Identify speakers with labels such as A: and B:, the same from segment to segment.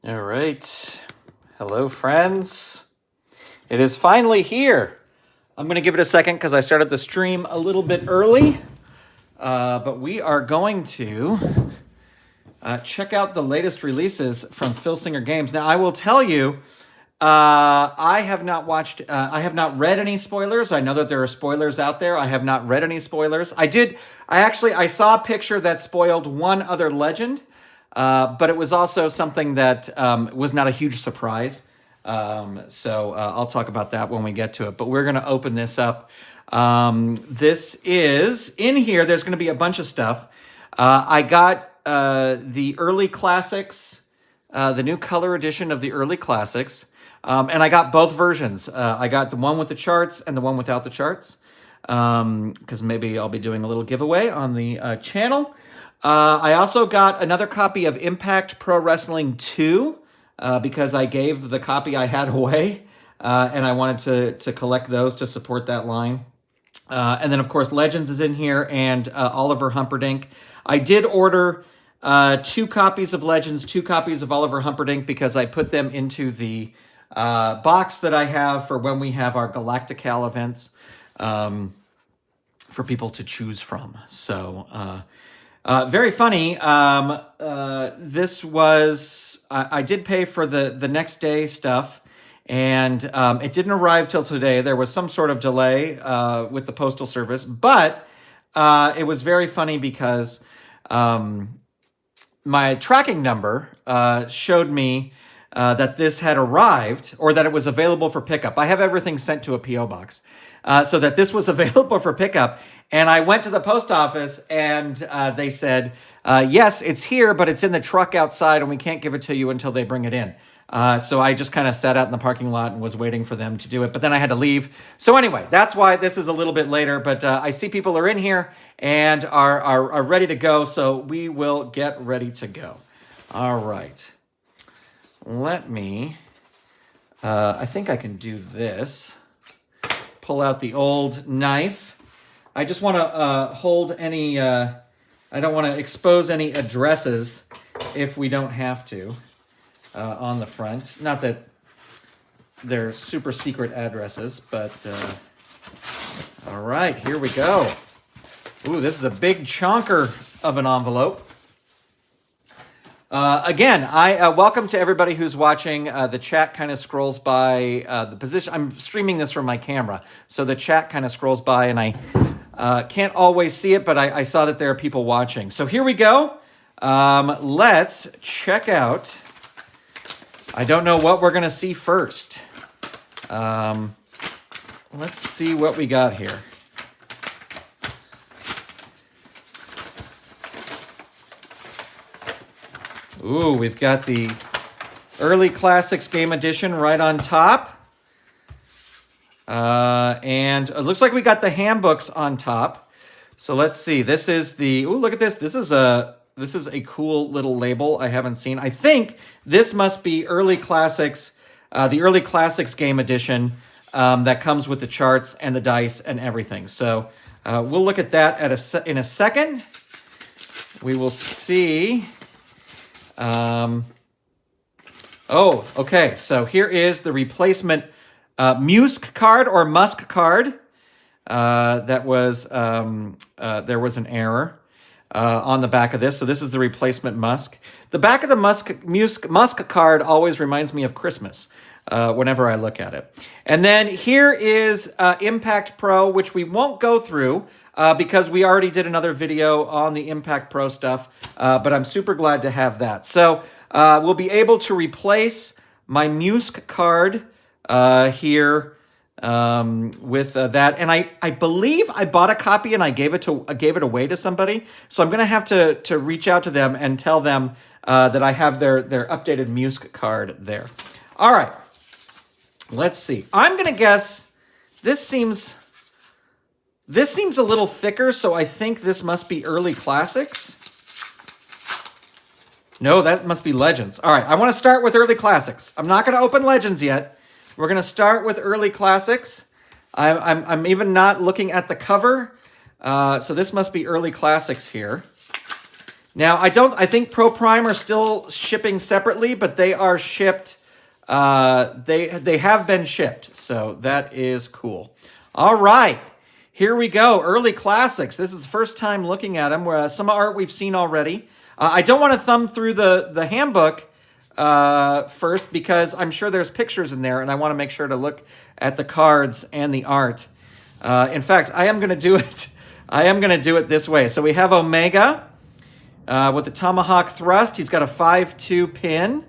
A: All right. Hello, friends. It is finally here. I'm going to give it a second because I started the stream a little bit early. But we are going to check out the latest releases from Filsinger Games. Now, I will tell you, I have not read any spoilers. I know that there are spoilers out there. I have not read any spoilers. I saw a picture that spoiled one other legend. But it was also something that was not a huge surprise. So I'll talk about that when we get to it. But we're going to open this up. This is in here. There's going to be a bunch of stuff. I got the early classics, the new color edition of the early classics. And I got both versions. I got the one with the charts and the one without the charts. Because maybe I'll be doing a little giveaway on the channel. I also got another copy of Impact Pro Wrestling 2 because I gave the copy I had away, and I wanted to collect those to support that line. And then, of course, Legends is in here, and Oliver Humperdinck. I did order 2 copies of Legends, 2 copies of Oliver Humperdinck, because I put them into the box that I have for when we have our Galactical events for people to choose from. So... very funny. This was, I did pay for the next day stuff, and it didn't arrive till today. There was some sort of delay with the postal service, but it was very funny because my tracking number showed me that this had arrived, or that it was available for pickup. I have everything sent to a P.O. box. So that this was available for pickup. And I went to the post office, and they said, yes, it's here, but it's in the truck outside, and we can't give it to you until they bring it in. So I just kind of sat out in the parking lot and was waiting for them to do it, but then I had to leave. So anyway, that's why this is a little bit later, but I see people are in here and are ready to go, so we will get ready to go. All right. Let me, I think I can do this. Pull out the old knife. I just want to hold any, I don't want to expose any addresses if we don't have to on the front. Not that they're super secret addresses, but all right, here we go. Ooh, this is a big chonker of an envelope. Again, I welcome to everybody who's watching. The chat kind of scrolls by the position. I'm streaming this from my camera, so the chat kind of scrolls by, and I can't always see it, but I saw that there are people watching. So here we go. Let's check out. I don't know what we're going to see first. Let's see what we got here. Ooh, we've got the early classics game edition right on top. And it looks like we got the handbooks on top. So let's see. This is the, ooh, look at this. This is a cool little label I haven't seen. I think this must be early classics, the early classics game edition that comes with the charts and the dice and everything. So we'll look at that in a second. We will see. Oh, okay. So here is the replacement Musck card or Musck card. That was there was an error on the back of this. So this is the replacement Musck. The back of the Musck card always reminds me of Christmas whenever I look at it. And then here is Impact Pro, which we won't go through because we already did another video on the Impact Pro stuff, but I'm super glad to have that. So we'll be able to replace my Musck card here with that. And I believe I bought a copy and I gave it away to somebody. So I'm going to have to reach out to them and tell them that I have their updated Musck card there. All right. Let's see. I'm going to guess this seems a little thicker, so I think this must be early classics. No, that must be Legends. All right, I want to start with early classics. I'm not going to open Legends yet. We're going to start with early classics. I'm even not looking at the cover, so this must be early classics here. Now, I think Pro Prime are still shipping separately, but they are shipped. They have been shipped, so that is cool. All right, here we go. Early classics. This is the first time looking at them. Some art we've seen already. I don't want to thumb through the handbook first because I'm sure there's pictures in there, and I want to make sure to look at the cards and the art. In fact, I am going to do it. I am going to do it this way. So we have Omega with the Tomahawk Thrust. He's got a 5-2 pin.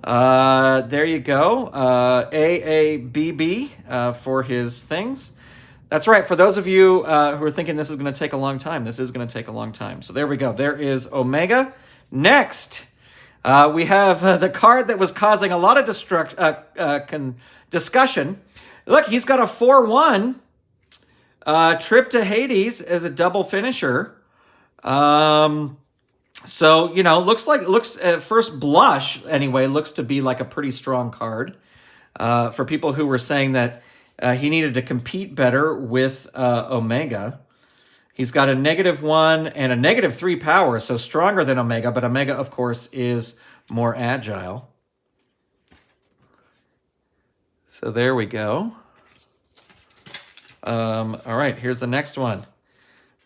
A: There you go. AABB for his things. That's right. For those of you who are thinking this is going to take a long time, this is going to take a long time. So there we go. There is Omega. Next, we have the card that was causing a lot of discussion. Look, he's got a 4-1 trip to Hades as a double finisher. So, you know, looks at first blush anyway, looks to be like a pretty strong card. For people who were saying that he needed to compete better with Omega. He's got a -1 and a -3 power, so stronger than Omega, but Omega, of course, is more agile. So there we go. All right, here's the next one.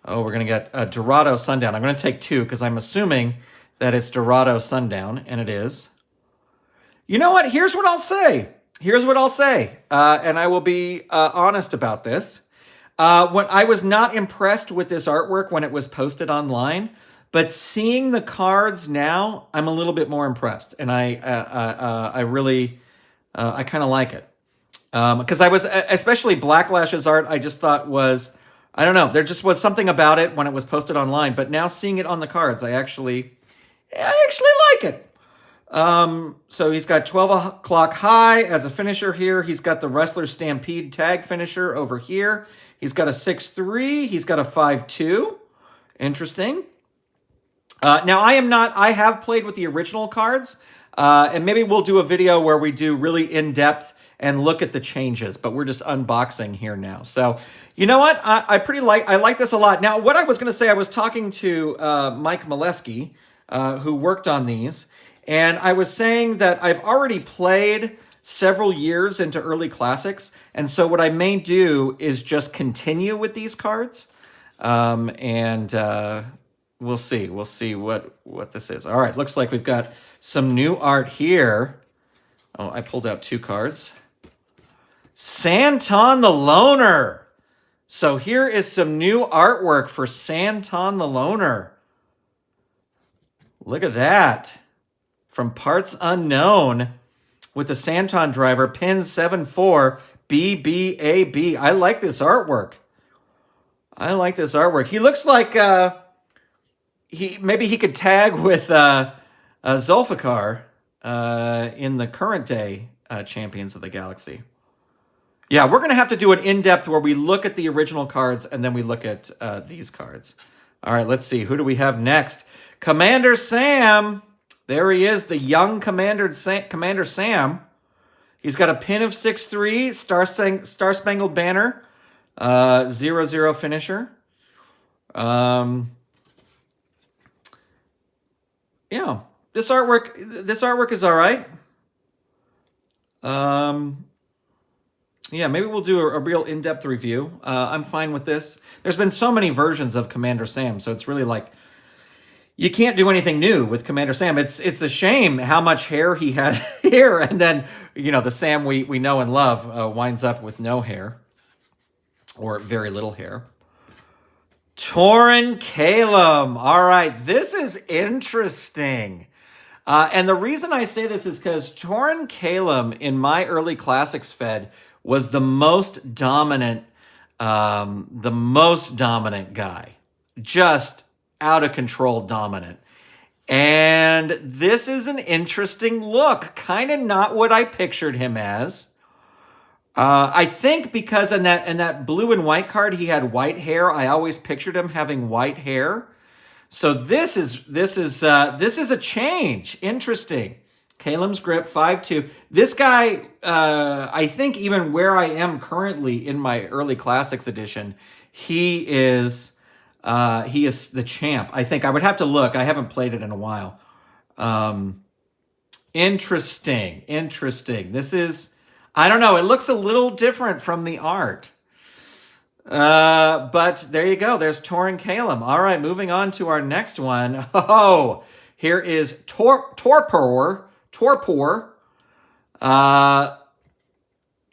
A: Oh, we're going to get a Dorado Sundown. I'm going to take 2 because I'm assuming that it's Dorado Sundown, and it is. You know what? Here's what I'll say. And I will be honest about this. When I was not impressed with this artwork when it was posted online, but seeing the cards now, I'm a little bit more impressed, and I really kind of like it. Because I was, especially Blacklash's art, I just thought was, I don't know, there just was something about it when it was posted online, but now seeing it on the cards, I actually like it. So he's got 12 o'clock high as a finisher here. He's got the Wrestler Stampede tag finisher over here. He's got a 6-3. He's got a 5-2. Interesting. Now I have played with the original cards, and maybe we'll do a video where we do really in-depth and look at the changes, but we're just unboxing here now. So, you know what? I like this a lot. Now, what I was going to say, I was talking to Mike Molesky, who worked on these, and I was saying that I've already played several years into early classics, and so what I may do is just continue with these cards, and we'll see what this is. All right, looks like we've got some new art here. Oh, I pulled out 2 cards. Santon the Loner. So here is some new artwork for Santon the Loner. Look at that. From Parts Unknown with the Santon driver, pin 74 BBAB. I like this artwork. He looks like maybe he could tag with Zulfikar in the current day Champions of the Galaxy. Yeah, we're going to have to do an in-depth where we look at the original cards and then we look at these cards. All right, let's see. Who do we have next? Commander Sam. There he is, the young Commander Sam. He's got a pin of 6-3, Star Spangled Banner, 0-0 finisher. Yeah, this artwork is all right. Yeah, maybe we'll do a real in-depth review. I'm fine with this. There's been so many versions of Commander Sam, so it's really like you can't do anything new with Commander Sam. It's a shame how much hair he had here, and then the Sam we know and love winds up with no hair or very little hair. Tauren Kalem. All right, this is interesting. And the reason I say this is because Tauren Kalem in my early classics fed was the most dominant guy. Just out of control dominant. And this is an interesting look. Kind of not what I pictured him as. I think because in that blue and white card he had white hair. I always pictured him having white hair. So this is a change. Interesting. Kalem's grip 5-2. This guy, I think even where I am currently in my early classics edition, he is He is the champ. I think I would have to look. I haven't played it in a while. Interesting. This is, I don't know. It looks a little different from the art. But there you go. There's Tor and Calum. All right, moving on to our next one. Oh, here is Torpor.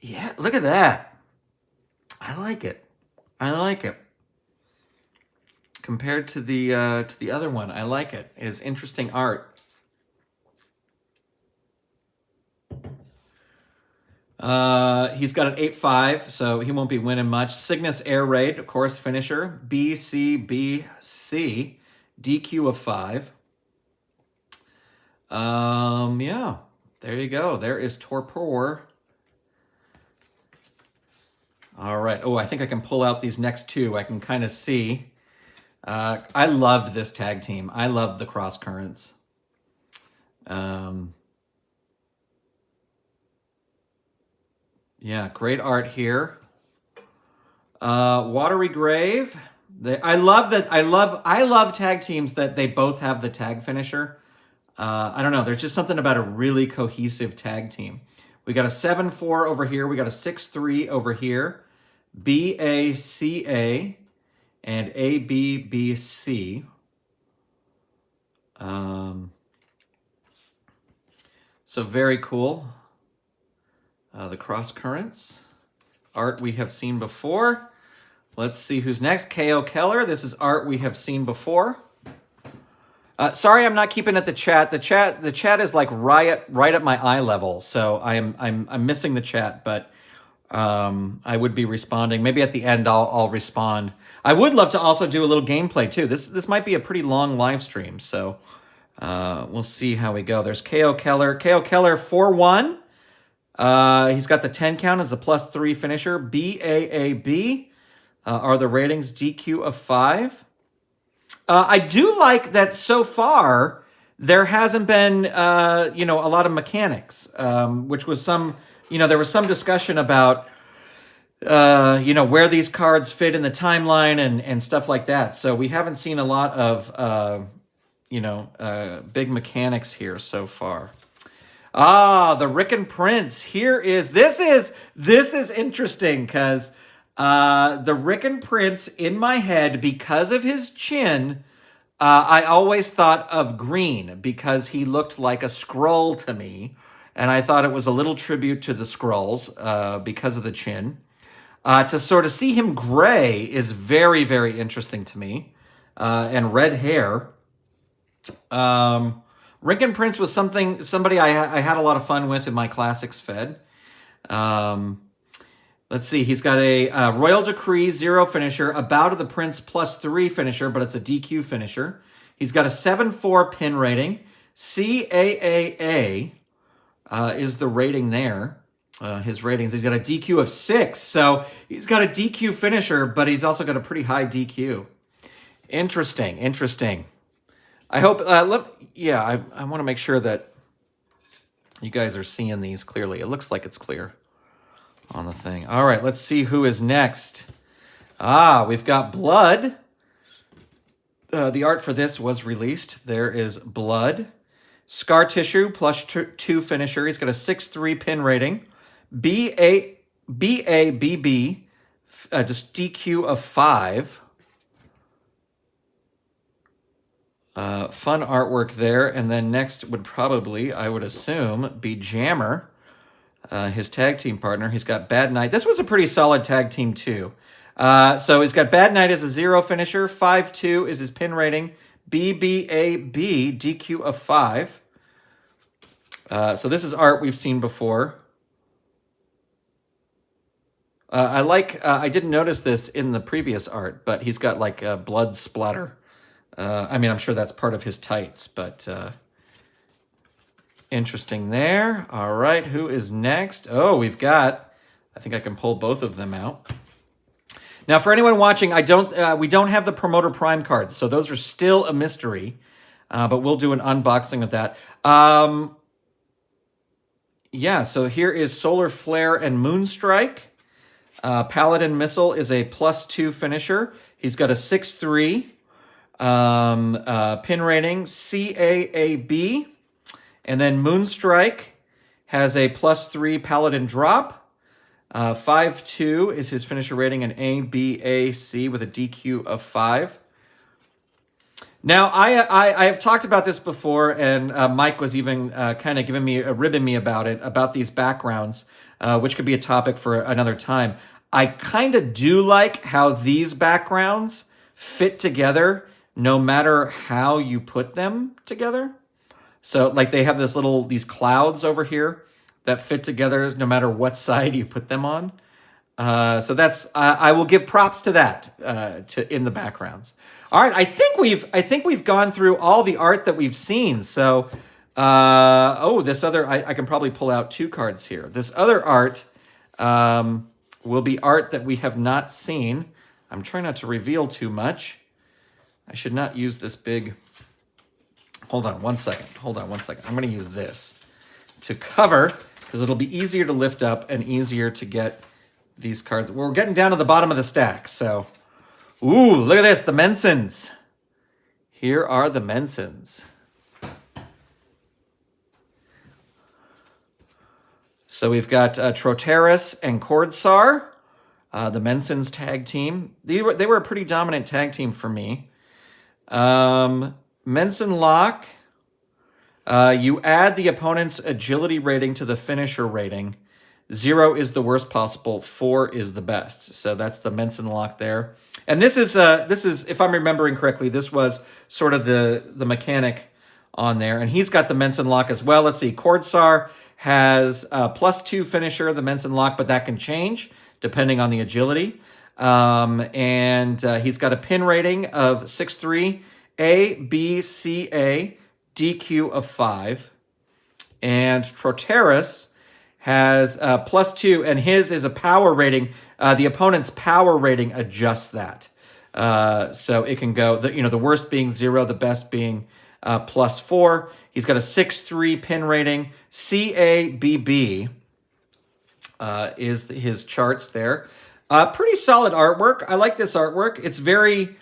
A: Yeah, look at that. I like it. Compared to the other one, I like it. It is interesting art. He's got an 8-5, so he won't be winning much. Cygnus Air Raid, of course, finisher. BCBC, DQ of 5. Yeah, there you go. There is Torpor. All right. Oh, I think I can pull out these next two. I can kind of see. I loved this tag team. I loved the Cross Currents. Yeah, great art here. Watery Grave. I love tag teams that they both have the tag finisher. I don't know. There's just something about a really cohesive tag team. We got a 7-4 over here. We got a 6-3 over here. BACA and ABBC. So very cool. The Cross Currents. Art we have seen before. Let's see who's next. KO Keller. This is art we have seen before. Sorry, I'm not keeping at the chat. The chat is like right at my eye level, so I'm missing the chat, but I would be responding. Maybe at the end I'll respond. I would love to also do a little gameplay too. This might be a pretty long live stream, so we'll see how we go. There's KO Keller. KO Keller 4-1. He's got the 10 count as a +3 finisher. BAAB are the ratings. DQ of 5. I do like that so far there hasn't been, a lot of mechanics, which was there was some discussion about, where these cards fit in the timeline and stuff like that. So we haven't seen a lot of, big mechanics here so far. The Ricken Prince. This is interesting because the Ricken Prince in my head, because of his chin, I always thought of green because he looked like a Skrull to me. And I thought it was a little tribute to the Skrulls because of the chin. To sort of see him gray is very, very interesting to me. And red hair. Ricken Prince was somebody I had a lot of fun with in my Classics Fed. Let's see. He's got a Royal Decree 0 finisher, a Bow to the Prince +3 finisher, but it's a DQ finisher. He's got a 7-4 pin rating. CAAA is the rating there. His ratings. He's got a DQ of 6. So he's got a DQ finisher, but he's also got a pretty high DQ. Interesting. I hope, I want to make sure that you guys are seeing these clearly. It looks like it's clear on the thing. All right, let's see who is next. We've got Blood. The art for this was released. There is Blood. Scar Tissue +2 finisher. He's got a 6-3 pin rating. BABB, just DQ of 5. Fun artwork there. And then next would probably, I would assume, be Jammer, his tag team partner. He's got Bad Night. This was a pretty solid tag team too. So he's got Bad Night as a 0 finisher. 5-2 is his pin rating. BBAB, DQ of 5. So this is art we've seen before. I didn't notice this in the previous art, but he's got like a blood splatter. I'm sure that's part of his tights, but interesting there. All right, who is next? Oh, I think I can pull both of them out. Now, for anyone watching, we don't have the Promoter Prime cards, so those are still a mystery, but we'll do an unboxing of that. So here is Solar Flare and Moonstrike. Paladin Missile is a +2 finisher. He's got a 6/3 pin rating, CAAB. And then Moonstrike has a +3 Paladin drop. 5/2 is his finisher rating, an ABAC with a DQ of 5. Now, I have talked about this before, and Mike was even kind of ribbing me about it, about these backgrounds, which could be a topic for another time. I kind of do like how these backgrounds fit together no matter how you put them together. So like they have these clouds over here that fit together no matter what side you put them on. So that's I will give props to that in the backgrounds. All right, I think we've gone through all the art that we've seen. So this other I can probably pull out 2 cards here. This other art will be art that we have not seen. I'm trying not to reveal too much. I should not use this big. Hold on one second. I'm going to use this to cover because it'll be easier to lift up and easier to get these cards. We're getting down to the bottom of the stack. So, ooh, look at this. The Mensons. Here are the Mensons. So we've got Troteris and Cordsar, the Mensons tag team. They were a pretty dominant tag team for me. Menson Lock. You add the opponent's agility rating to the finisher rating. 0 is the worst possible. 4 is the best. So that's the Menson Lock there. And this is if I'm remembering correctly, this was sort of the mechanic on there. And he's got the Menson Lock as well. Let's see. Cordsar has a +2 finisher, the Menson Lock, but that can change depending on the agility. And he's got a pin rating of 6/3, A, B, C, A, DQ of 5. And Troteris has a +2, and his is a power rating. The opponent's power rating adjusts that. So it can go, the worst being 0, the best being +4. He's got a 6/3 pin rating. CABB is his charts there. Pretty solid artwork. I like this artwork. It's very,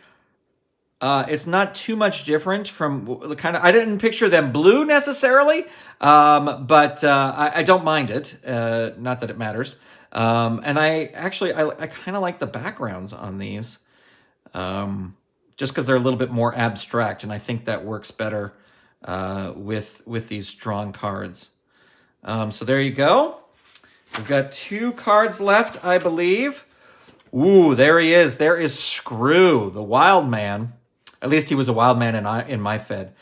A: it's not too much different from the kind of, I didn't picture them blue necessarily, but I don't mind it. Not that it matters. And I kind of like the backgrounds on these, just because they're a little bit more abstract, and I think that works better with these drawn cards. So there you go. We've got 2 cards left, I believe. Ooh, there he is. There is Screw, the wild man. At least he was a wild man in my Fed.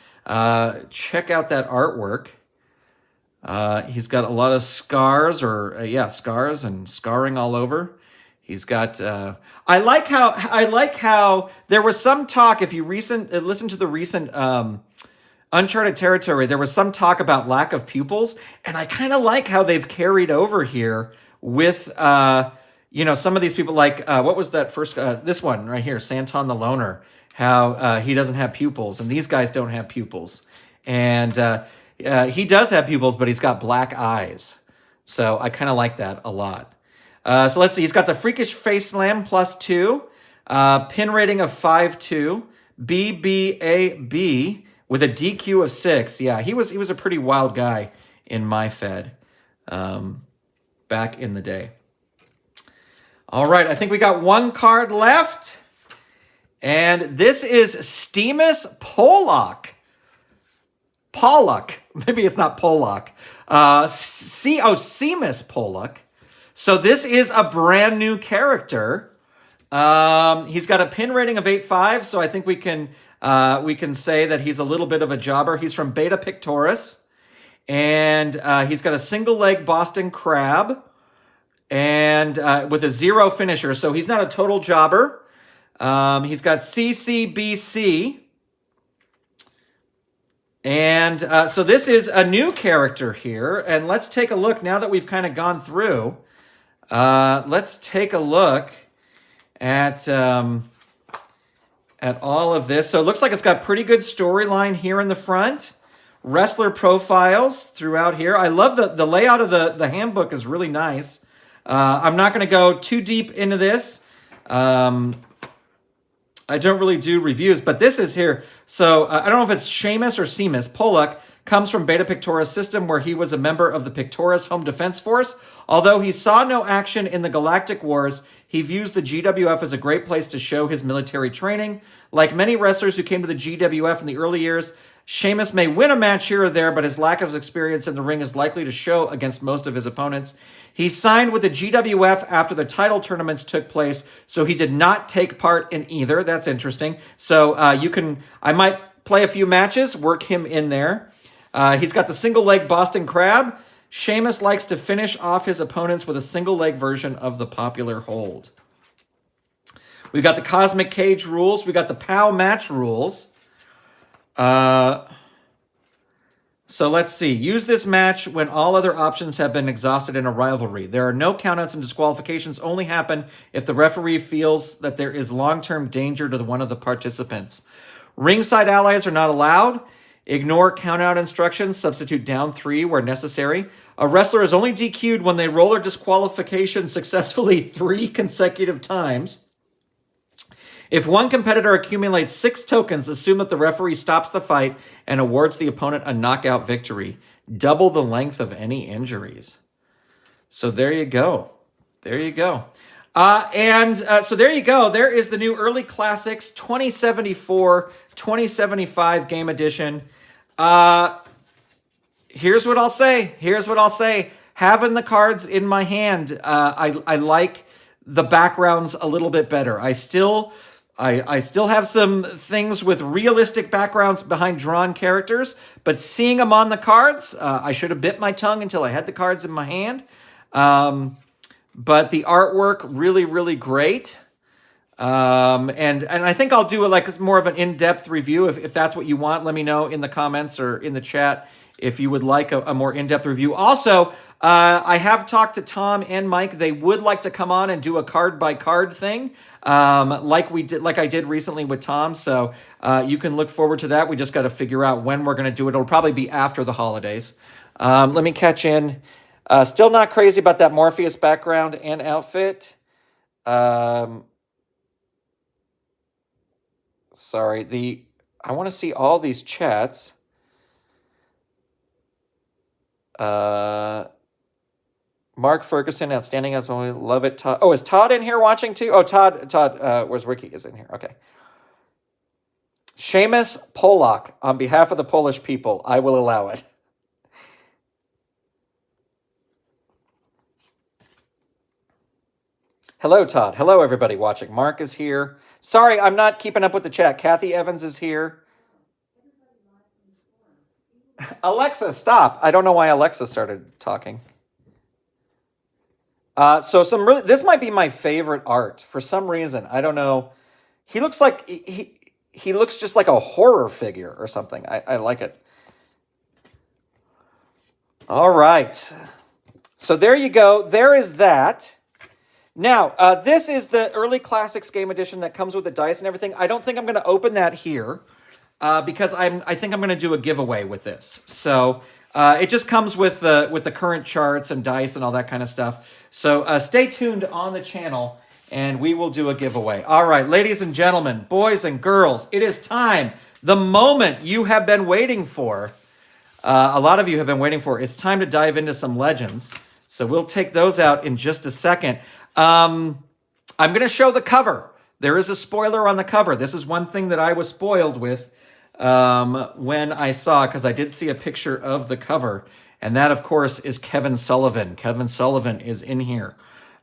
A: Check out that artwork. He's got a lot of scars, scars and scarring all over. He's got. I like how there was some talk. If you listen to the recent Uncharted Territory, there was some talk about lack of pupils, and I kind of like how they've carried over here with some of these people. Like what was that first? This one right here, Santon the Loner. How he doesn't have pupils, and these guys don't have pupils, and he does have pupils, but he's got black eyes. So I kind of like that a lot. So let's see. He's got the Freakish Face Slam +2, pin rating of 5/2, BBAB with a DQ of 6. Yeah, he was a pretty wild guy in my Fed back in the day. All right, I think we got 1 card left. And this is Seamus Pollock. Pollock. Maybe it's not Pollock. Seamus Pollock. So this is a brand new character. He's got a pin rating of 8/5, so I think we can say that he's a little bit of a jobber. He's from Beta Pictoris, and he's got a single leg Boston Crab, and with a 0 finisher, so he's not a total jobber. He's got CCBC. And so this is a new character here. And let's take a look now that we've kind of gone through. Let's take a look at all of this. So it looks like it's got pretty good storyline here in the front. Wrestler profiles throughout here. I love the layout of the handbook is really nice. I'm not going to go too deep into this. I don't really do reviews, but this is here. So I don't know if it's Seamus or Seamus. Pollock comes from Beta Pictoris system, where he was a member of the Pictoris Home Defense Force. Although he saw no action in the Galactic Wars, he views the GWF as a great place to show his military training. Like many wrestlers who came to the GWF in the early years, Seamus may win a match here or there, but his lack of experience in the ring is likely to show against most of his opponents. He signed with the GWF after the title tournaments took place, so he did not take part in either. That's interesting. So I might play a few matches, work him in there. He's got the single leg Boston Crab. Seamus likes to finish off his opponents with a single leg version of the popular hold. We've got the Cosmic Cage rules. We got the POW match rules. So let's see. Use this match when all other options have been exhausted in a rivalry. There are no countouts, and disqualifications only happen if the referee feels that there is long-term danger to one of the participants. Ringside allies are not allowed. Ignore countout instructions. Substitute down 3 where necessary. A wrestler is only DQ'd when they roll or disqualification successfully 3 consecutive times. If one competitor accumulates 6 tokens, assume that the referee stops the fight and awards the opponent a knockout victory. Double the length of any injuries. So there you go. There you go. So there you go. There is the new Early Classics 2074-2075 game edition. Here's what I'll say. Having the cards in my hand, I like the backgrounds a little bit better. I still have some things with realistic backgrounds behind drawn characters, but seeing them on the cards, I should have bit my tongue until I had the cards in my hand. But the artwork, really, really great. And I think I'll do it like more of an in-depth review. If that's what you want, let me know in the comments or in the chat if you would like a more in-depth review. Also, I have talked to Tom and Mike. They would like to come on and do a card-by-card thing, like I did recently with Tom. So you can look forward to that. We just got to figure out when we're going to do it. It'll probably be after the holidays. Let me catch in. Still not crazy about that Morpheus background and outfit. Sorry, I want to see all these chats. Mark Ferguson, outstanding as always. Love it, Todd. Oh, is Todd in here watching too? Oh, Todd, where's Ricky? Is in here. Okay. Seamus Pollock, on behalf of the Polish people, I will allow it. Hello, Todd. Hello, everybody watching. Mark is here. Sorry, I'm not keeping up with the chat. Kathy Evans is here. Alexa, stop. I don't know why Alexa started talking. This might be my favorite art for some reason. I don't know. He looks like he looks just like a horror figure or something. I like it. All right. So there you go. There is that. Now, this is the Early Classics Game Edition that comes with the dice and everything. I don't think I'm going to open that here because I think I'm going to do a giveaway with this. So it just comes with the current charts and dice and all that kind of stuff. So stay tuned on the channel and we will do a giveaway. All right, ladies and gentlemen, boys and girls, it is time. The moment you have been waiting for. A lot of you have been waiting for. It's time to dive into some legends. So we'll take those out in just a second. I'm going to show the cover. There is a spoiler on the cover. This is one thing that I was spoiled with when I saw, because I did see a picture of the cover. And that, of course, is Kevin Sullivan. Kevin Sullivan is in here.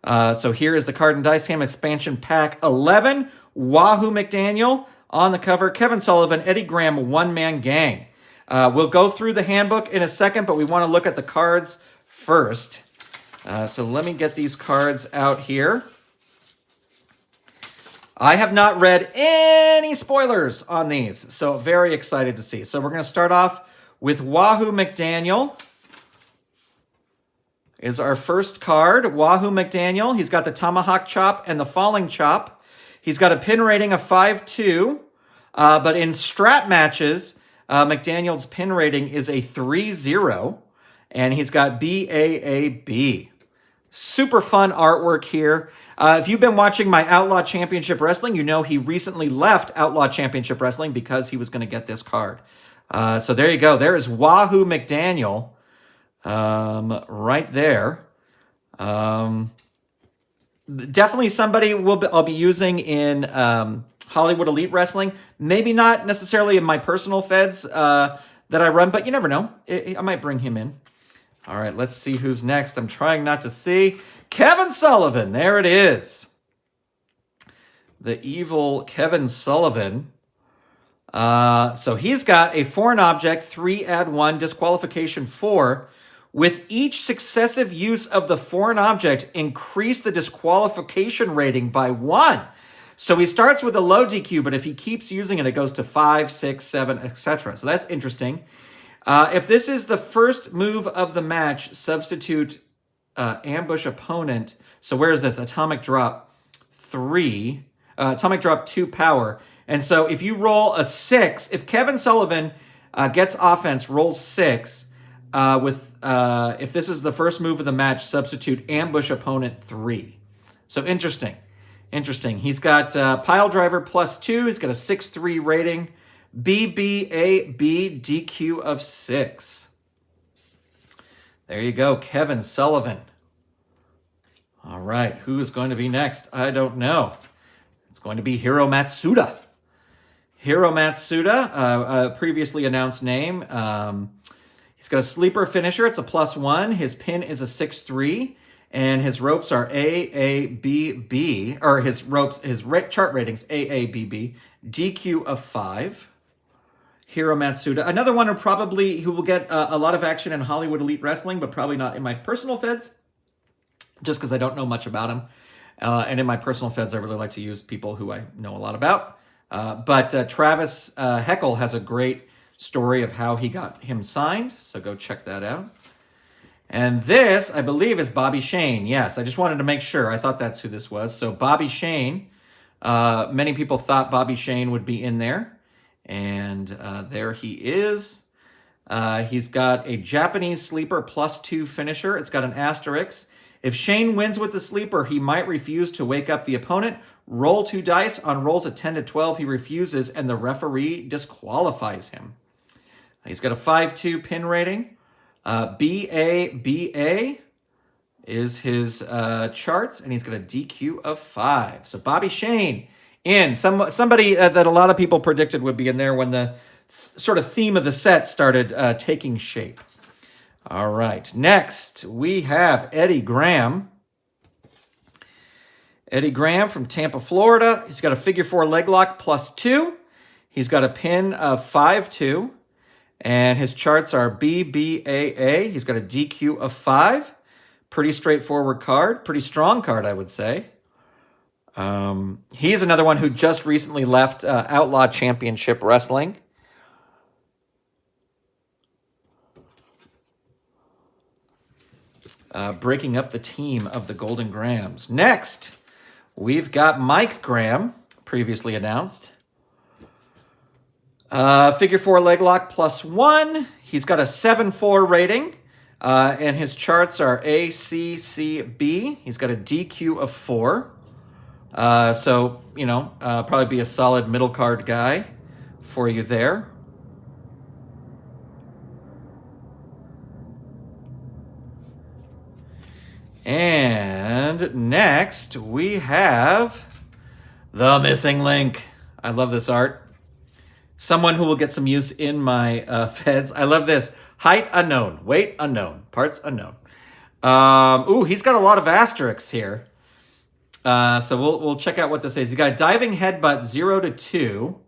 A: So here is the Card and Dice Game Expansion Pack 11. Wahoo McDaniel on the cover. Kevin Sullivan, Eddie Graham, one-man gang. We'll go through the handbook in a second, but we want to look at the cards first. So let me get these cards out here. I have not read any spoilers on these, so very excited to see. So we're going to start off with Wahoo McDaniel. Is our first card. Wahoo McDaniel. He's got the Tomahawk Chop and the Falling Chop. He's got a pin rating of 5-2, but in strat matches, McDaniel's pin rating is a 3-0, and he's got BAAB. Super fun artwork here. If you've been watching my Outlaw Championship Wrestling, you know he recently left Outlaw Championship Wrestling because he was going to get this card. So there you go. There is Wahoo McDaniel right there. Definitely somebody I'll be using in Hollywood Elite Wrestling. Maybe not necessarily in my personal feds that I run, but you never know. I might bring him in. All right, let's see who's next. I'm trying not to see. Kevin Sullivan. There it is. The evil Kevin Sullivan. So he's got a foreign object, 3 add 1, disqualification 4. With each successive use of the foreign object, increase the disqualification rating by 1. So he starts with a low DQ, but if he keeps using it, it goes to 5, 6, 7, etc. So that's interesting. If this is the first move of the match, substitute ambush opponent. So where is this? Atomic drop 3. Atomic drop 2 power. And so if you roll a 6, if Kevin Sullivan gets offense, rolls 6, if this is the first move of the match, substitute ambush opponent 3. So interesting. He's got pile driver +2. He's got a 6-3 rating. BBAB DQ of 6. There you go, Kevin Sullivan. All right, who is going to be next? I don't know. It's going to be Hiro Matsuda. Hiro Matsuda, a previously announced name. He's got a sleeper finisher. It's a +1. His pin is a 6-3. And his ropes are AABB, or his chart ratings, AABB. DQ of 5. Hiro Matsuda. Another one who will get a lot of action in Hollywood Elite Wrestling, but probably not in my personal feds, just because I don't know much about him. And in my personal feds, I really like to use people who I know a lot about. But Travis Heckel has a great story of how he got him signed, so go check that out. And this, I believe, is Bobby Shane. Yes, I just wanted to make sure. I thought that's who this was. So Bobby Shane, many people thought Bobby Shane would be in there. And there he is. He's got a Japanese sleeper +2 finisher. It's got an asterisk. If Shane wins with the sleeper, he might refuse to wake up the opponent. Roll 2 dice. On rolls of 10 to 12, he refuses, and the referee disqualifies him. He's got a 5-2 pin rating. BABA is his charts, and he's got a DQ of 5. So Bobby Shane in. Somebody that a lot of people predicted would be in there when the sort of theme of the set started taking shape. All right, next we have Eddie Graham. Eddie Graham from Tampa, Florida. He's got a figure 4 leg lock +2. He's got a pin of 5-2. And his charts are BBAA. He's got a DQ of 5. Pretty straightforward card. Pretty strong card, I would say. He's another one who just recently left Outlaw Championship Wrestling. Breaking up the team of the Golden Grahams. Next, we've got Mike Graham, previously announced. Figure 4 leg lock +1. He's got a 7-4 rating, and his charts are ACCB. He's got a DQ of 4. So, probably be a solid middle card guy for you there. And next we have the Missing Link. I love this art. Someone who will get some use in my feds. I love this. Height unknown, weight unknown, parts unknown. He's got a lot of asterisks here. So we'll check out what this is. He's got a diving headbutt 0 to 2.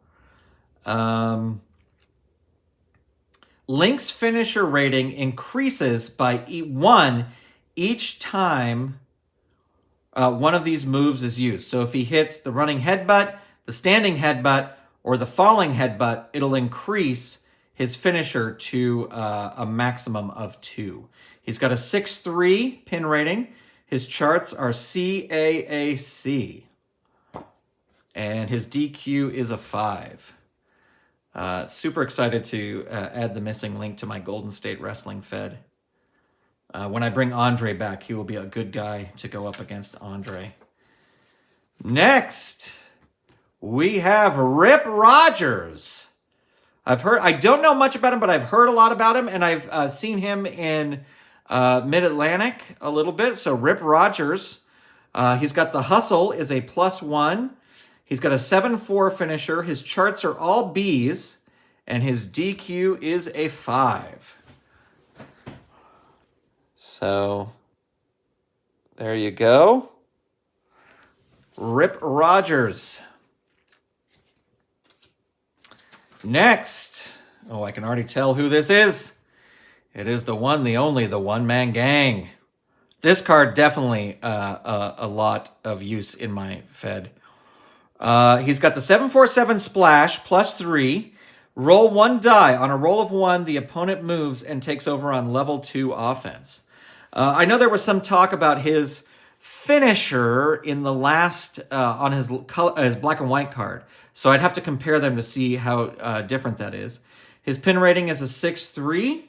A: Link's finisher rating increases by 1 each time one of these moves is used. So if he hits the running headbutt, the standing headbutt, or the falling headbutt, it'll increase his finisher to a maximum of 2. He's got a 6-3 pin rating. His charts are CAAC. And his DQ is a 5. Super excited to add the Missing Link to my Golden State Wrestling Fed. When I bring Andre back, he will be a good guy to go up against Andre. Next, we have Rip Rogers. I don't know much about him, but I've heard a lot about him, and I've seen him in Mid-Atlantic a little bit. So Rip Rogers, he's got the hustle is a +1. He's got a 7-4 finisher. His charts are all Bs, and his DQ is a 5. So there you go. Rip Rogers. Next. Oh, I can already tell who this is. It is the one, the only, the one-man gang. This card definitely a lot of use in my Fed. He's got the 7/4/7 splash +3. Roll 1 die. On a roll of 1, the opponent moves and takes over on level 2 offense. I know there was some talk about his finisher in the last on his black and white card, so I'd have to compare them to see how different that is. His pin rating is a 6/3.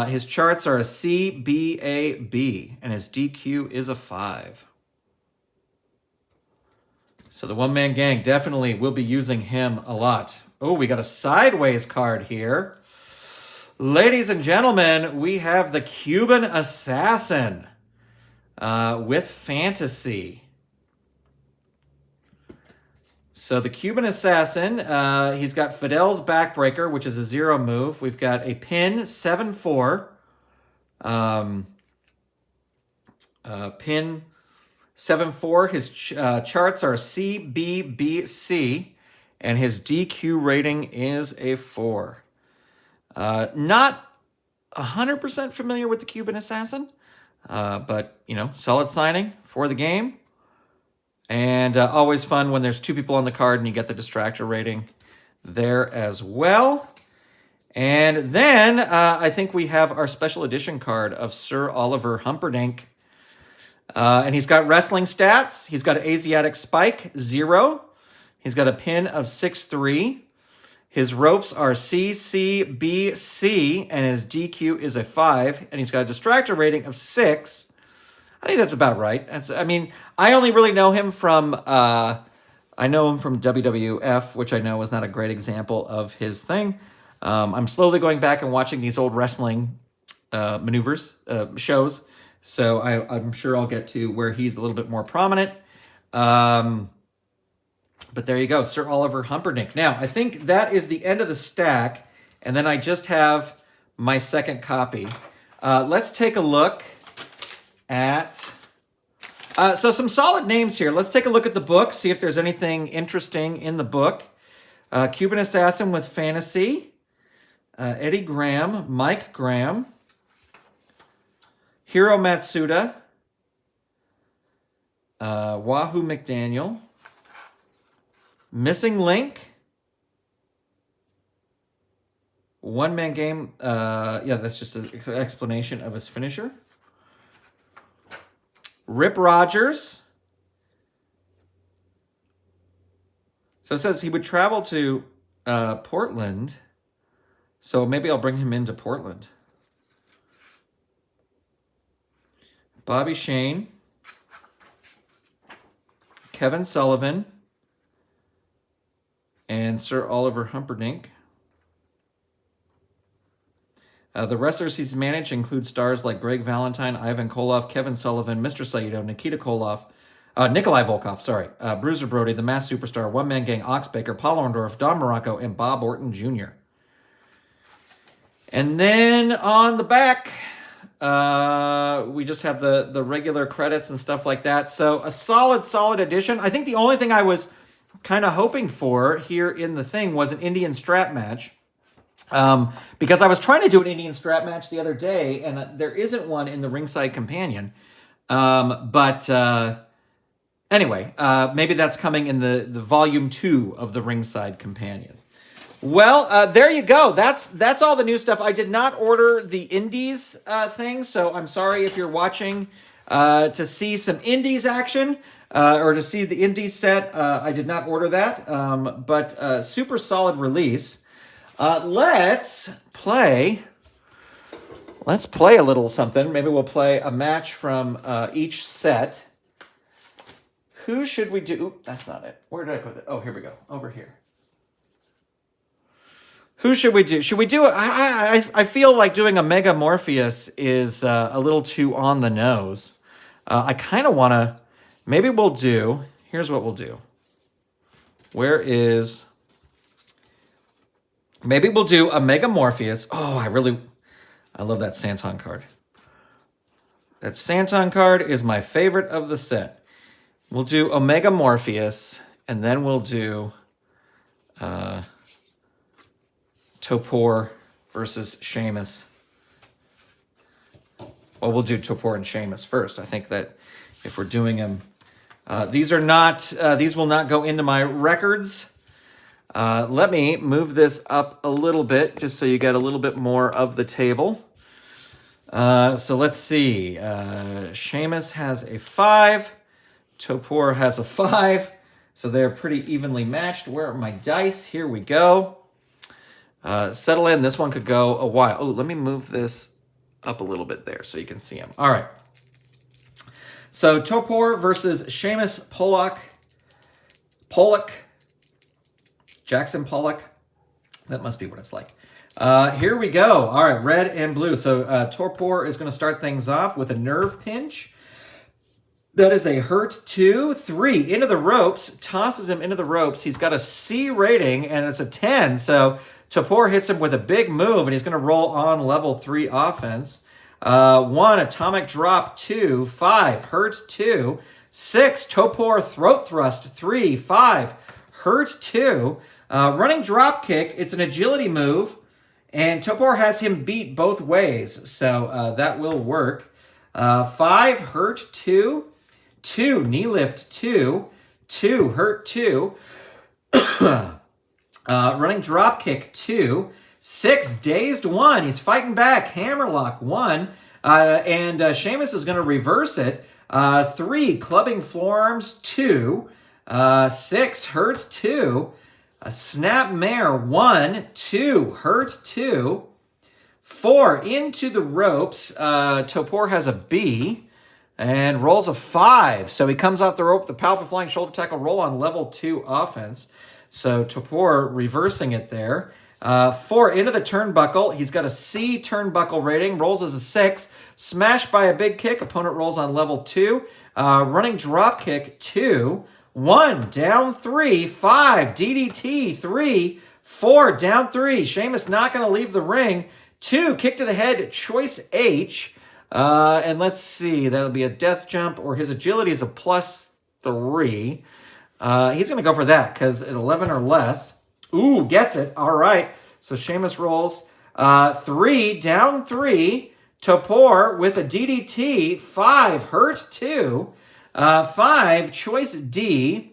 A: His charts are a C, B, A, B, and his DQ is a 5. So the one-man gang definitely will be using him a lot. Oh, we got a sideways card here. Ladies and gentlemen, we have the Cuban Assassin with Fantasy. So the Cuban Assassin, he's got Fidel's Backbreaker, which is a 0 move. We've got a pin 7/4. Pin 7/4. His charts are C, B, B, C, and his DQ rating is a 4. Not 100% familiar with the Cuban Assassin, but, you know, solid signing for the game. And always fun when there's 2 people on the card and you get the distractor rating there as well. And then I think we have our special edition card of Sir Oliver Humperdinck. And he's got wrestling stats. He's got an Asiatic Spike, 0. He's got a pin of 6/3. His ropes are C, C, B, C, and his DQ is a 5. And he's got a distractor rating of 6. I think that's about right. I only really know him from WWF, which I know is not a great example of his thing. I'm slowly going back and watching these old wrestling shows, so I'm sure I'll get to where he's a little bit more prominent. But there you go, Sir Oliver Humperdinck. Now, I think that is the end of the stack, and then I just have my second copy. Let's take a look at... so some solid names here. Let's take a look at the book, see if there's anything interesting in the book. Cuban Assassin with Fantasy. Eddie Graham, Mike Graham. Hiro Matsuda. Wahoo McDaniel. Missing Link. One-man game. Yeah, that's just an explanation of his finisher. Rip Rogers. So it says he would travel to Portland. So maybe I'll bring him into Portland. Bobby Shane. Kevin Sullivan. And Sir Oliver Humperdinck. The wrestlers he's managed include stars like Greg Valentine, Ivan Koloff, Kevin Sullivan, Mr. Saito, Nikolai Volkov, Bruiser Brody, The Masked Superstar, One Man Gang, Ox Baker, Paul Orndorff, Don Morocco, and Bob Orton Jr. And then on the back, we just have the regular credits and stuff like that. So a solid edition. I think the only thing I was kind of hoping for here in the thing was an Indian strap match. Because I was trying to do an Indian strap match the other day, and there isn't one in the Ringside Companion. Anyway, maybe that's coming in the volume 2 of the Ringside Companion. Well, there you go. That's all the new stuff. I did not order the Indies thing, so I'm sorry if you're watching to see some Indies action or to see the Indies set. I did not order that, but super solid release. Let's play let's play a little something. Maybe we'll play a match from each set. Who should we do? Oop, that's not it. Where did I put it? Oh, here we go. Over here. Who should we do? Should we do? I feel like doing a Mega Morpheus is a little too on the nose. I kind of want to. Maybe we'll do. Here's what we'll do. Where is? Maybe we'll do a Mega Morpheus. Oh, I love that Santon card. That Santon card is my favorite of the set. We'll do Omega Morpheus, and then we'll do Torpor versus Seamus. Well, we'll do Torpor and Seamus first. I think that if we're doing them, these will not go into my records. Let me move this up a little bit just so you get a little bit more of the table. So let's see. Seamus has a 5. Torpor has a 5. So they're pretty evenly matched. Where are my dice? Here we go. Settle in. This one could go a while. Oh, let me move this up a little bit there so you can see them. All right. So Torpor versus Seamus Pollock. Jackson Pollock. That must be what it's like. Here we go. All right, red and blue. So Torpor is going to start things off with a nerve pinch. That is a hurt 2, 3 into the ropes, tosses him into the ropes. He's got a C rating and it's a 10. So Torpor hits him with a big move and he's going to roll on level 3 offense. 1 atomic drop, 2, 5 hurt 2, 6 Torpor throat thrust, 3, 5 hurt 2. Running drop kick, it's an agility move, and Torpor has him beat both ways, so that will work. 5 hurt 2, 2 knee lift 2, 2 hurt 2. Running drop kick 2, 6 dazed 1. He's fighting back. Hammerlock 1, and Seamus is going to reverse it. 3 clubbing forearms 2, 6 hurts 2. A snap mare 1, 2 hurt 2, 4 into the ropes. Torpor has a B and rolls a 5. So he comes off the rope with the powerful flying shoulder tackle roll on level 2 offense. So Torpor reversing it there. 4 into the turnbuckle. He's got a C turnbuckle rating. Rolls as a 6. Smashed by a big kick. Opponent rolls on level 2. Running drop kick 2. 1 down 3. 5 DDT 3. 4 down 3. Seamus not going to leave the ring. 2 kick to the head. Choice H. And let's see. That'll be a death jump, or his agility is a +3. He's going to go for that because at 11 or less. Ooh, gets it. All right. So Seamus rolls 3 down 3. Torpor with a DDT. 5 hurt 2. 5 choice D.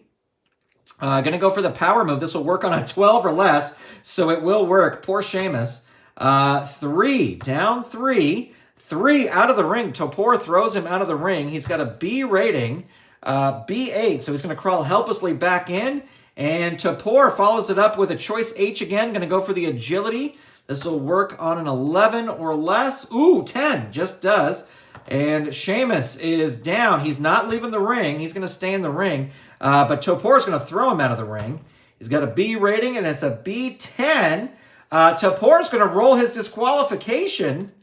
A: Going to go for the power move. This will work on a 12 or less, so it will work. Poor Seamus. 3 down 3. 3 out of the ring. Torpor throws him out of the ring. He's got a B rating. B8, so he's going to crawl helplessly back in. And Torpor follows it up with a choice H again. Going to go for the agility. This will work on an 11 or less. Ooh, 10. Just does. And Seamus is down. He's not leaving the ring. He's going to stay in the ring. But Torpor is going to throw him out of the ring. He's got a B rating, and it's a B10. Torpor is going to roll his disqualification.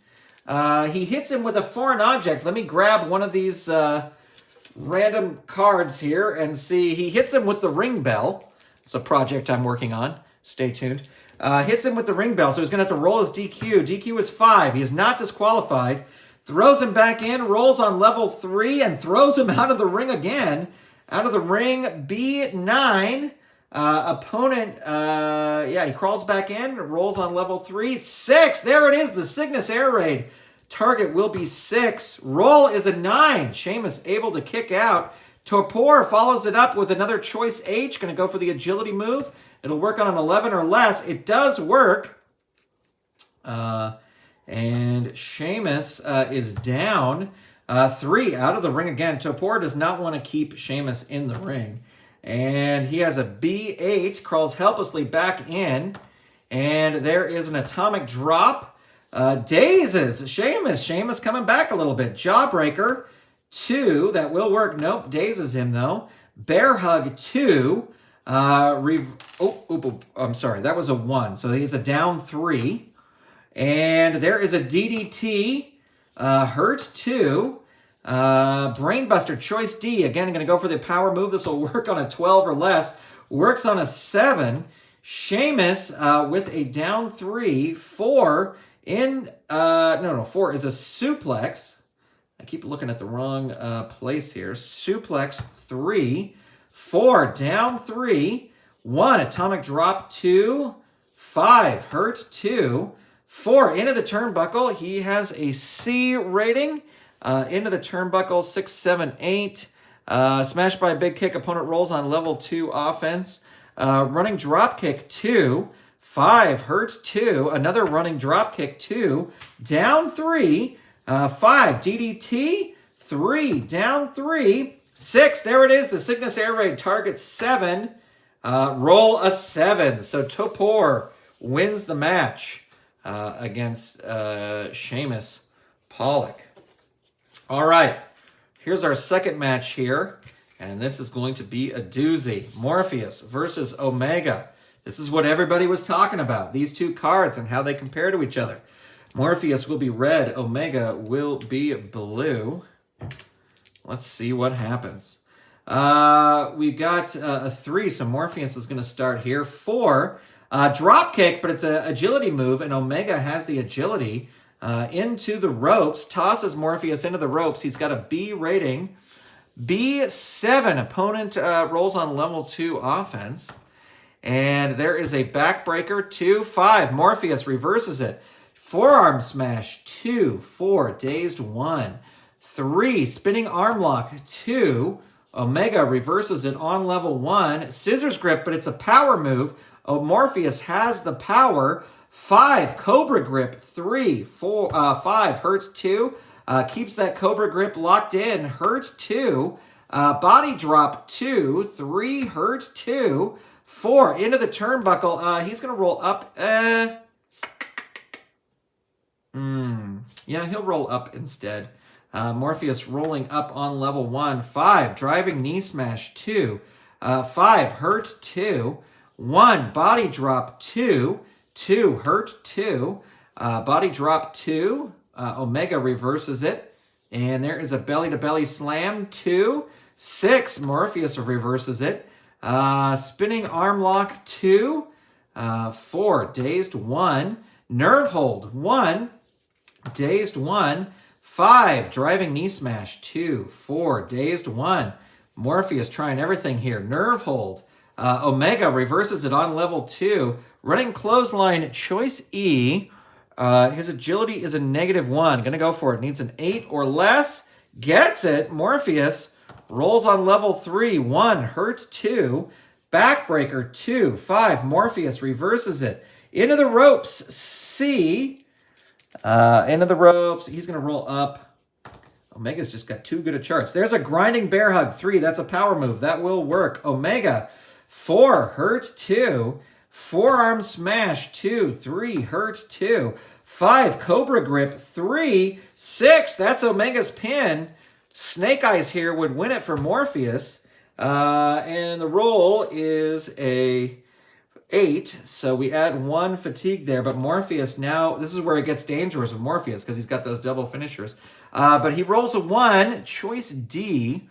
A: He hits him with a foreign object. Let me grab one of these random cards here and see. He hits him with the ring bell. It's a project I'm working on. Stay tuned. Hits him with the ring bell, so he's going to have to roll his DQ. DQ is 5. He is not disqualified. Throws him back in, rolls on level 3, and throws him out of the ring again. Out of the ring, B9. Opponent, he crawls back in, rolls on level 3. 6, there it is, the Cygnus Air Raid. Target will be 6. Roll is a 9. Seamus able to kick out. Torpor follows it up with another choice H. Going to go for the agility move. It'll work on an 11 or less. It does work. And Seamus is down 3 out of the ring again. Torpor does not want to keep Seamus in the ring. And he has a B8, crawls helplessly back in. And there is an atomic drop. Dazes. Seamus coming back a little bit. Jawbreaker, 2. That will work. Nope. Dazes him, though. Bear Hug, 2. I'm sorry. That was a 1. So he's a down 3. And there is a DDT. Hurt, 2. Brainbuster, choice D. Again, I'm going to go for the power move. This will work on a 12 or less. Works on a 7. Seamus with a down 3. 4 in... 4 is a suplex. I keep looking at the wrong place here. Suplex, 3. 4, down 3. 1, atomic drop, 2. 5, hurt, 2. 4, into the turnbuckle. He has a C rating. Into the turnbuckle, 6, 7, 8. Smashed by a big kick. Opponent rolls on level 2 offense. Running drop kick, 2. 5, hurt, 2. Another running drop kick, 2. Down 3. 5, DDT. 3, down 3. 6, there it is. The Cygnus Air Raid targets 7. Roll a 7. So Torpor wins the match against Seamus Pollock. All right, here's our second match here, and this is going to be a doozy. Morpheus versus Omega. This is what everybody was talking about, these two cards and how they compare to each other. Morpheus will be red, Omega will be blue. Let's see what happens. We've got a 3, so Morpheus is going to start here. 4, drop kick, but it's an agility move, and Omega has the agility. Into the ropes, tosses Morpheus into the ropes. He's got a B rating. B7, opponent rolls on level 2 offense. And there is a backbreaker, 2, 5. Morpheus reverses it. Forearm smash, 2, 4. Dazed, 1. 3, spinning arm lock, 2. Omega reverses it on level 1. Scissors grip, but it's a power move. Morpheus has the power. 5, Cobra Grip, 3, 4, 5, hurts 2, keeps that Cobra Grip locked in, hurts 2, body drop 2, 3, hurts 2, 4, into the turnbuckle, he's going to roll up, yeah, he'll roll up instead. Morpheus rolling up on level 1, 5, driving knee smash 2, 5, hurt 2, 1, body drop 2, 2, hurt 2, body drop 2, Omega reverses it, and there is a belly-to-belly slam, 2, 6, Morpheus reverses it, spinning arm lock 2, 4, dazed 1, nerve hold 1, dazed 1, 5, driving knee smash 2, 4, dazed 1, Morpheus trying everything here, nerve hold, Omega reverses it on level 2. Running clothesline, choice E. His agility is a -1. Gonna go for it. Needs an 8 or less. Gets it. Morpheus rolls on level 3. 1, hurts 2. Backbreaker, 2, 5. Morpheus reverses it. Into the ropes, C. Into the ropes. He's gonna roll up. Omega's just got too good of charts. There's a grinding bear hug, 3. That's a power move. That will work. Omega. 4, hurts 2. Forearm smash, 2, 3, hurts 2. 5, Cobra Grip, 3, 6. That's Omega's pin. Snake Eyes here would win it for Morpheus. And the roll is a 8. So we add 1 fatigue there. But Morpheus now, this is where it gets dangerous with Morpheus because he's got those double finishers. But he rolls a 1, choice D.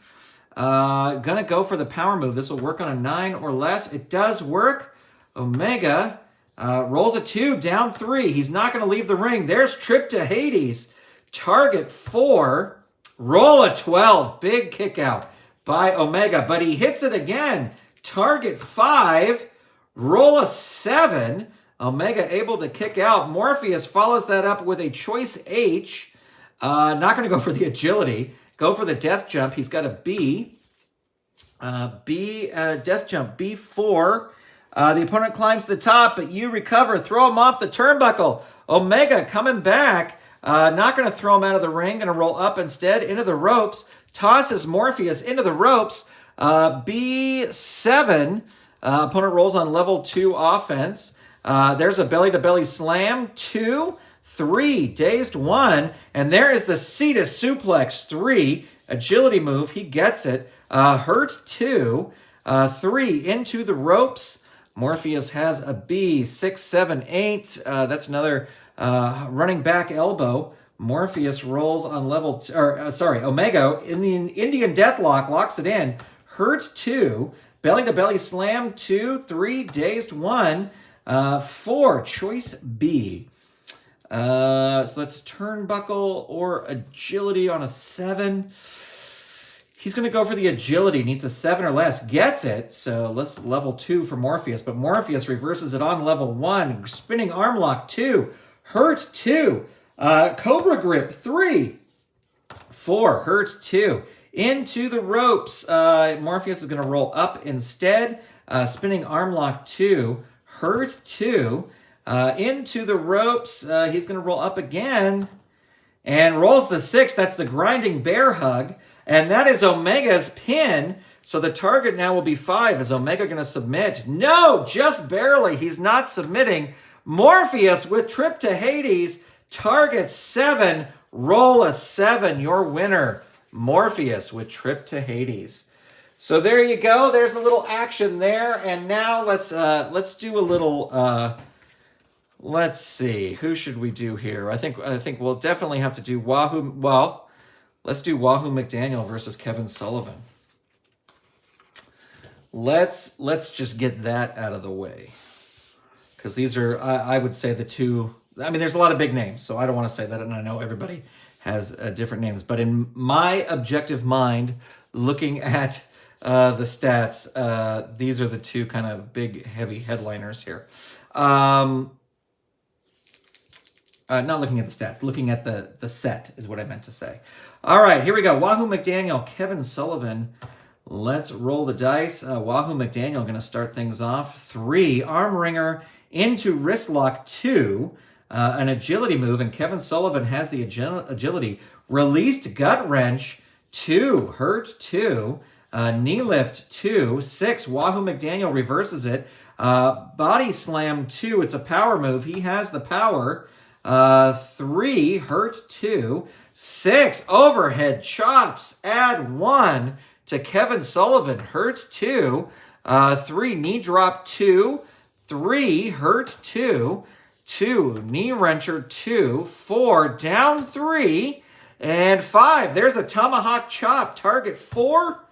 A: Gonna go for the power move. This will work on a 9 or less. It does work. Omega rolls a 2, down 3. He's not going to leave the ring. There's trip to Hades. Target 4. Roll a 12. Big kick out by Omega, but he hits it again. Target 5. Roll a 7. Omega able to kick out. Morpheus follows that up with a choice H. Not going to go for the agility. Go for the death jump. He's got a B. Death jump, B4. The opponent climbs to the top, but you recover. Throw him off the turnbuckle. Omega coming back. Not going to throw him out of the ring. Going to roll up instead into the ropes. Tosses Morpheus into the ropes. B7. Opponent rolls on level 2 offense. There's a belly-to-belly slam. 2. 3, dazed 1, and there is the Cetus suplex 3, agility move, he gets it, hurt 2, 3, into the ropes, Morpheus has a B, 6, 7, 8, that's another running back elbow, Morpheus rolls on level, Omega in the Indian Deathlock, locks it in, hurt 2, belly to belly slam 2, 3, dazed 1, 4, choice B. So that's turnbuckle or agility on a 7. He's going to go for the agility. Needs a 7 or less. Gets it. So let's level 2 for Morpheus. But Morpheus reverses it on level 1. Spinning arm lock 2. Hurt 2. Cobra grip 3. 4. Hurt 2. Into the ropes. Morpheus is going to roll up instead. Spinning arm lock 2. Hurt 2. Into the ropes. He's going to roll up again. And rolls the 6. That's the grinding bear hug. And that is Omega's pin. So the target now will be 5. Is Omega going to submit? No, just barely. He's not submitting. Morpheus with trip to Hades. Target 7. Roll a 7. Your winner. Morpheus with trip to Hades. So there you go. There's a little action there. And now let's do a little... let's see. Who should we do here? I think we'll definitely have to do Wahoo. Well... let's do Wahoo McDaniel versus Kevin Sullivan. Let's just get that out of the way. Because these are, I would say, the two... I mean, there's a lot of big names, so I don't want to say that, and I know everybody has different names. But in my objective mind, looking at the stats, these are the two kind of big, heavy headliners here. Not looking at the stats, looking at the set is what I meant to say. All right, here we go. Wahoo McDaniel, Kevin Sullivan. Let's roll the dice. Wahoo McDaniel going to start things off. 3, arm wringer into wrist lock 2, an agility move, and Kevin Sullivan has the agility. Released gut wrench 2, hurt 2, knee lift 2, 6. Wahoo McDaniel reverses it. Body slam 2. It's a power move. He has the power. 3, hurt 2, 6, overhead chops, add 1 to Kevin Sullivan, hurt 2, 3, knee drop 2, 3, hurt 2, 2, knee wrencher 2, 4, down 3, and 5. There's a tomahawk chop, target 4.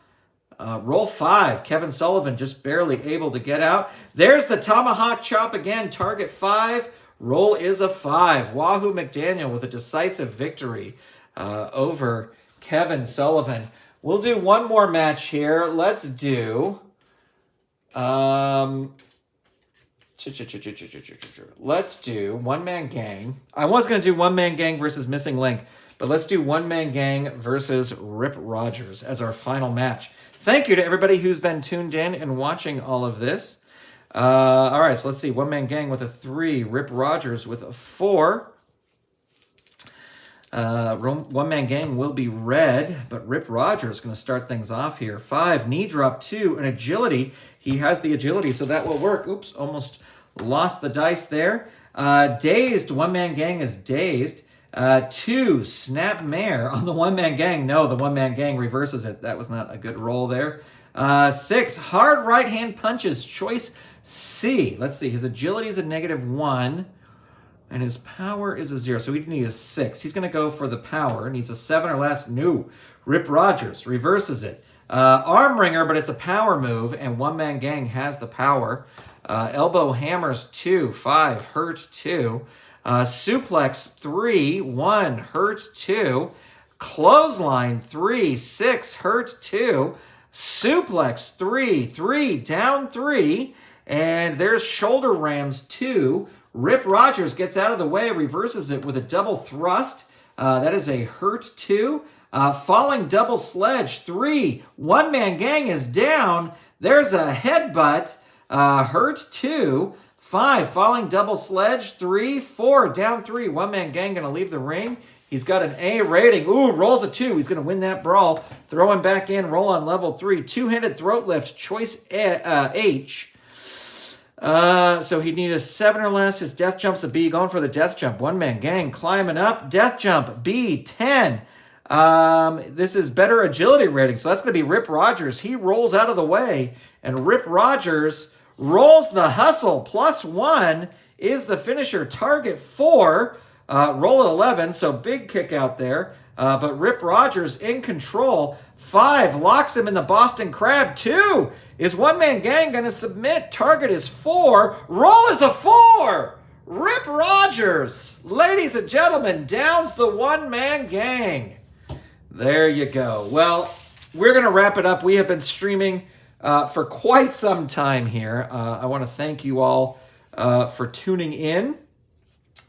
A: Roll 5. Kevin Sullivan just barely able to get out. There's the tomahawk chop again, target 5. Roll is a 5. Wahoo McDaniel with a decisive victory over Kevin Sullivan. We'll do one more match here. Let's do... let's do one-man gang. I was going to do one-man gang versus Missing Link, but let's do one-man gang versus Rip Rogers as our final match. Thank you to everybody who's been tuned in and watching all of this. All right, so let's see. One-man gang with a 3. Rip Rogers with a 4. One-man gang will be red, but Rip Rogers is going to start things off here. 5, knee drop 2, and agility. He has the agility, so that will work. Oops, almost lost the dice there. Dazed. One-man gang is dazed. 2, snap mare on the one-man gang. No, the one-man gang reverses it. That was not a good roll there. 6, hard right-hand punches. Choice C. Let's see. His agility is a -1, and his power is a 0. So he needs a 6. He's going to go for the power. Needs a 7 or less. No. Rip Rogers reverses it. Arm wringer, but it's a power move, and one-man gang has the power. Elbow hammers 2, 5, hurt 2. Suplex 3, 1, hurt 2. Clothesline 3, 6, hurt 2. Suplex 3, 3, down 3. And there's shoulder rams 2. Rip Rogers gets out of the way, reverses it with a double thrust. That is a hurt 2. Falling double sledge 3. One-man gang is down. There's a headbutt. Hurt 2. 5. Falling double sledge 3. 4. Down 3. One-man gang going to leave the ring. He's got an A rating. Ooh, rolls a 2. He's going to win that brawl. Throw him back in. Roll on level 3. Two-handed throat lift. Choice H. So he'd need a 7 or less. His death jump's a B. Going for the death jump. One-man gang climbing up. Death jump, B, 10. This is better agility rating, so that's going to be Rip Rogers. He rolls out of the way, and Rip Rogers rolls the hustle. +1 is the finisher. Target 4. Roll at 11, so big kick out there. But Rip Rogers in control. 5 locks him in the Boston Crab. 2 is one-man gang going to submit. Target is 4. Roll is a 4. Rip Rogers, ladies and gentlemen, downs the one-man gang. There you go. Well, we're going to wrap it up. We have been streaming for quite some time here. I want to thank you all for tuning in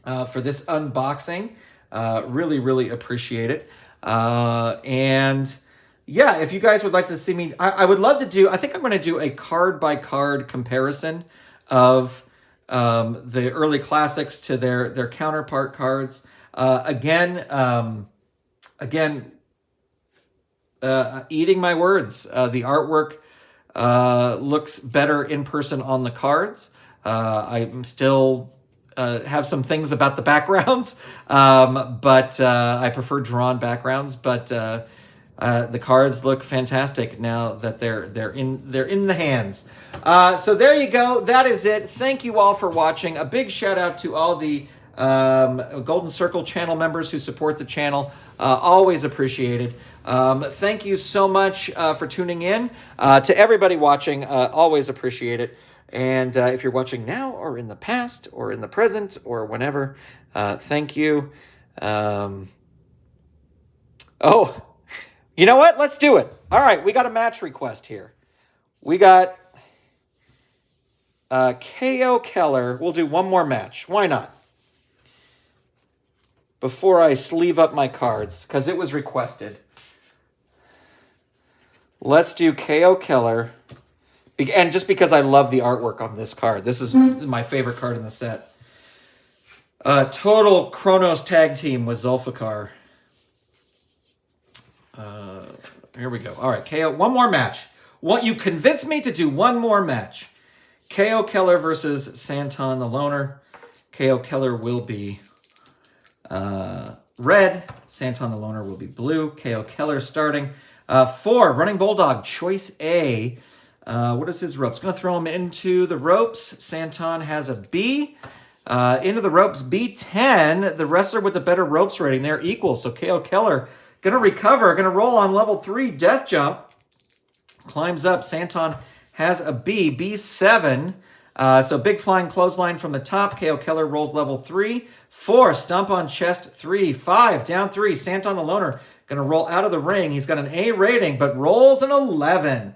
A: for this unboxing. Really, really appreciate it. And yeah, if you guys would like to see me, I would love to do, I think I'm going to do a card-by-card comparison of the early classics to their counterpart cards. Again, eating my words. The artwork looks better in person on the cards. I'm still have some things about the backgrounds, but I prefer drawn backgrounds. But the cards look fantastic now that they're in the hands. So there you go. That is it. Thank you all for watching. A big shout out to all the Golden Circle channel members who support the channel. Always appreciated. Thank you so much for tuning in. To everybody watching, always appreciate it. And if you're watching now or in the past or in the present or whenever, thank you. Oh, you know what? Let's do it. All right, we got a match request here. We got KO Keller. We'll do one more match. Why not? Before I sleeve up my cards, because it was requested. Let's do KO Keller. And just because I love the artwork on this card. This is my favorite card in the set. Total Kronos Tag Team with Zulfikar. Here we go. All right, KO. One more match. You convinced me to do one more match. KO Keller versus Santon the Loner. KO Keller will be red. Santon the Loner will be blue. KO Keller starting. 4, Running Bulldog, choice A. What is his ropes? Going to throw him into the ropes. Santon has a B. Into the ropes, B10. The wrestler with the better ropes rating, they're equal. So KO Keller going to recover. Going to roll on level 3, death jump. Climbs up. Santon has a B, B7. So big flying clothesline from the top. KO Keller rolls level 3. 4, stomp on chest 3. 5, down 3. Santon the Loner going to roll out of the ring. He's got an A rating, but rolls an 11.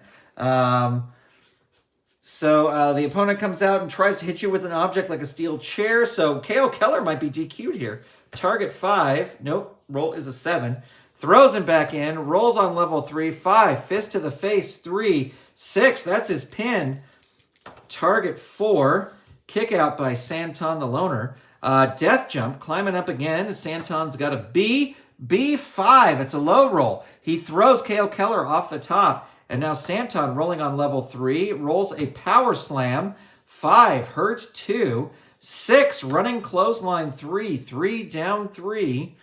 A: So the opponent comes out and tries to hit you with an object like a steel chair. So KO Keller might be DQ'd here. Target 5. Nope. Roll is a 7. Throws him back in. Rolls on level 3. 5. Fist to the face. 3. 6. That's his pin. Target 4. Kick out by Santon the Loner. Death jump. Climbing up again. Santon's got a B. B5. It's a low roll. He throws KO Keller off the top. And now Santon rolling on level 3. Rolls a power slam. 5. Hurt 2. 6. Running clothesline 3. 3 down 3.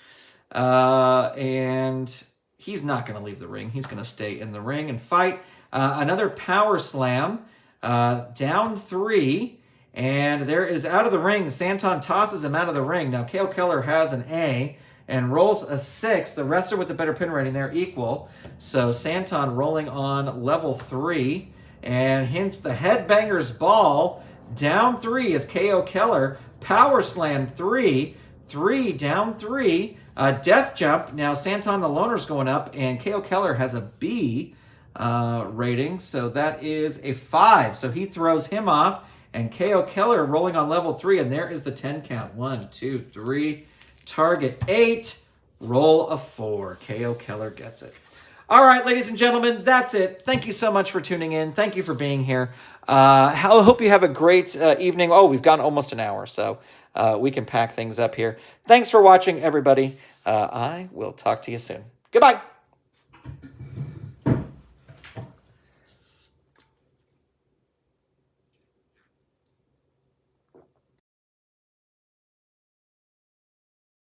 A: And he's not going to leave the ring. He's going to stay in the ring and fight. Another power slam. Down 3. And there is out of the ring. Santon tosses him out of the ring. Now KO Keller has an A and rolls a 6. The wrestler with the better pin rating, they're equal. So Santon rolling on level 3 and hits the headbanger's ball. Down 3 is KO Keller. Power slam 3. 3 down 3. Death jump. Now Santon the Loner's going up and KO Keller has a B rating. So that is a 5. So he throws him off and KO Keller rolling on level 3. And there is the 10 count. 1, 2, 3. Target 8, roll a 4. KO Keller gets it. All right, ladies and gentlemen, that's it. Thank you so much for tuning in. Thank you for being here. I hope you have a great evening. Oh, we've gone almost an hour, so we can pack things up here. Thanks for watching, everybody. I will talk to you soon. Goodbye.